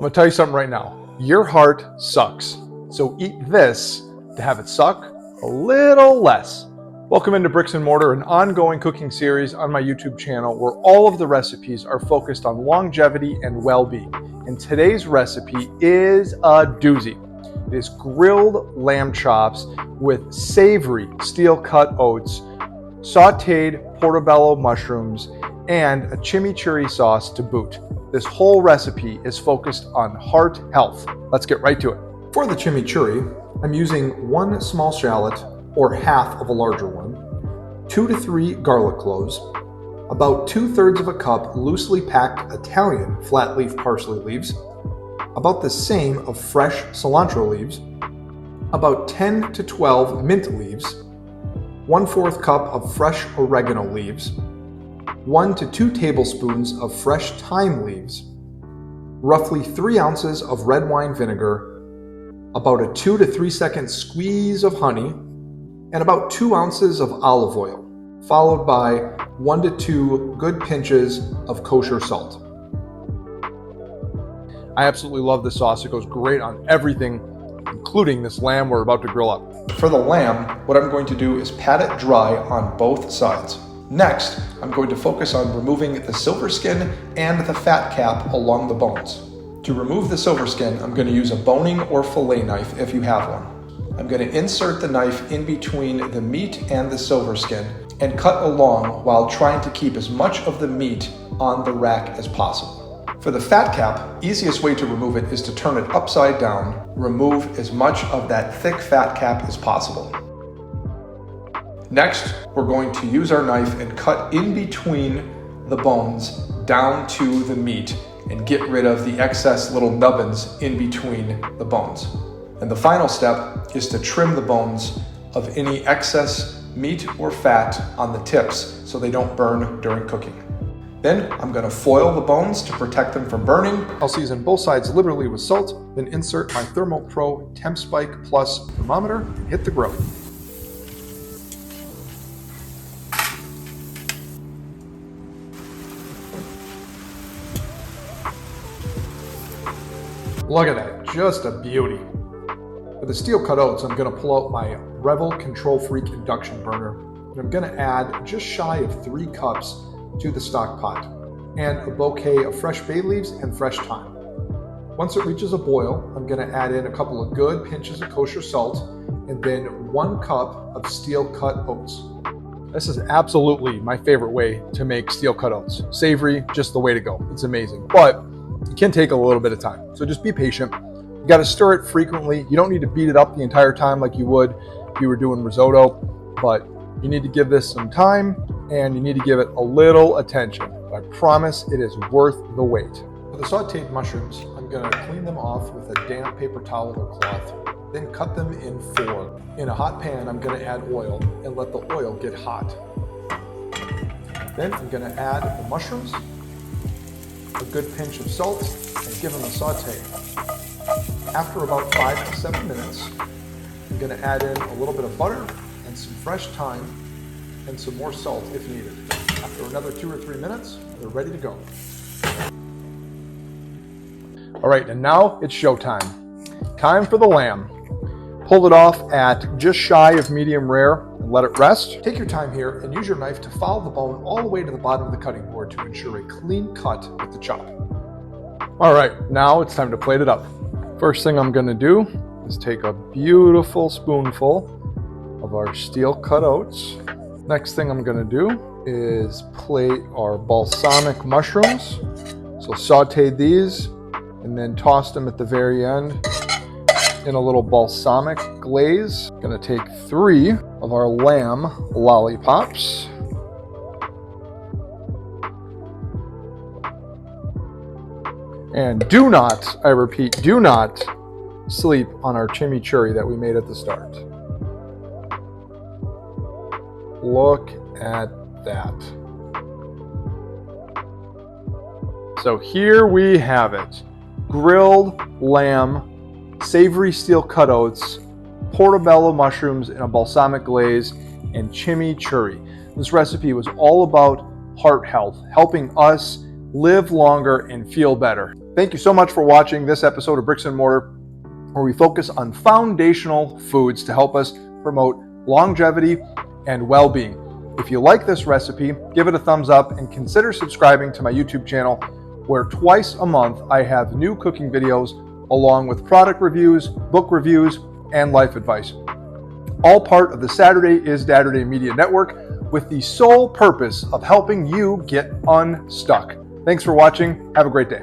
I'm gonna tell you something right now. Your heart sucks. So eat this to have it suck a little less. Welcome into Bricks and Mortar, an ongoing cooking series on my YouTube channel where all of the recipes are focused on longevity and well-being. And today's recipe is a doozy. It is grilled lamb chops with savory steel-cut oats, sauteed portobello mushrooms, and a chimichurri sauce to boot. This whole recipe is focused on heart health. Let's get right to it. For the chimichurri, I'm using 1 small shallot, or half of a larger one, 2 to 3 garlic cloves, about 2/3 of a cup loosely packed Italian flat leaf parsley leaves, about the same of fresh cilantro leaves, about 10 to 12 mint leaves, 1/4 cup of fresh oregano leaves, 1 to 2 tablespoons of fresh thyme leaves, roughly 3 ounces of red wine vinegar, about a 2 to 3 second squeeze of honey, and about 2 ounces of olive oil, followed by 1 to 2 good pinches of kosher salt. I absolutely love this sauce. It goes great on everything, including this lamb we're about to grill up. For the lamb, what I'm going to do is pat it dry on both sides. Next, I'm going to focus on removing the silver skin and the fat cap along the bones. To remove the silver skin, I'm going to use a boning or fillet knife if you have one. I'm going to insert the knife in between the meat and the silver skin and cut along while trying to keep as much of the meat on the rack as possible. For the fat cap, easiest way to remove it is to turn it upside down. Remove as much of that thick fat cap as possible. Next, we're going to use our knife and cut in between the bones down to the meat and get rid of the excess little nubbins in between the bones. And the final step is to trim the bones of any excess meat or fat on the tips so they don't burn during cooking. Then I'm going to foil the bones to protect them from burning. I'll season both sides liberally with salt, then insert my Thermo Pro Temp Spike Plus thermometer and hit the grill. Look at that, just a beauty. For the steel cut oats, I'm gonna pull out my Revel Control Freak induction burner, and I'm gonna add just shy of 3 cups to the stock pot, and a bouquet of fresh bay leaves and fresh thyme. Once it reaches a boil, I'm gonna add in a couple of good pinches of kosher salt, and then 1 cup of steel cut oats. This is absolutely my favorite way to make steel cut oats. Savory, just the way to go. It's amazing. But it can take a little bit of time, so just be patient. You got to stir it frequently. You don't need to beat it up the entire time like you would if you were doing risotto, but you need to give this some time and you need to give it a little attention. I promise it is worth the wait. For the sauteed mushrooms, I'm going to clean them off with a damp paper towel or cloth, then cut them in 4. In a hot pan, I'm going to add oil and let the oil get hot. Then I'm going to add the mushrooms, a good pinch of salt, and give them a saute. After about 5 to 7 minutes, I'm going to add in a little bit of butter and some fresh thyme and some more salt if needed. After another 2 or 3 minutes, they're ready to go. All right, and now it's showtime. Time for the lamb. Pull it off at just shy of medium rare and let it rest. Take your time here and use your knife to follow the bone all the way to the bottom of the cutting board to ensure a clean cut with the chop. All right, now it's time to plate it up. First thing I'm gonna do is take a beautiful spoonful of our steel cut oats. Next thing I'm gonna do is plate our balsamic mushrooms. So saute these and then toss them at the very end in a little balsamic glaze. Gonna take 3 of our lamb lollipops. And do not, I repeat, do not sleep on our chimichurri that we made at the start. Look at that. So here we have it. Grilled lamb, savory steel cut oats, portobello mushrooms in a balsamic glaze, and chimichurri. This recipe was all about heart health, helping us live longer and feel better. Thank you so much for watching this episode of Bricks and Mortar, where we focus on foundational foods to help us promote longevity and well-being. If you like this recipe, give it a thumbs up and consider subscribing to my YouTube channel, where twice a month I have new cooking videos along with product reviews, book reviews, and life advice. All part of the SID Media Network, with the sole purpose of helping you get unstuck. Thanks for watching. Have a great day.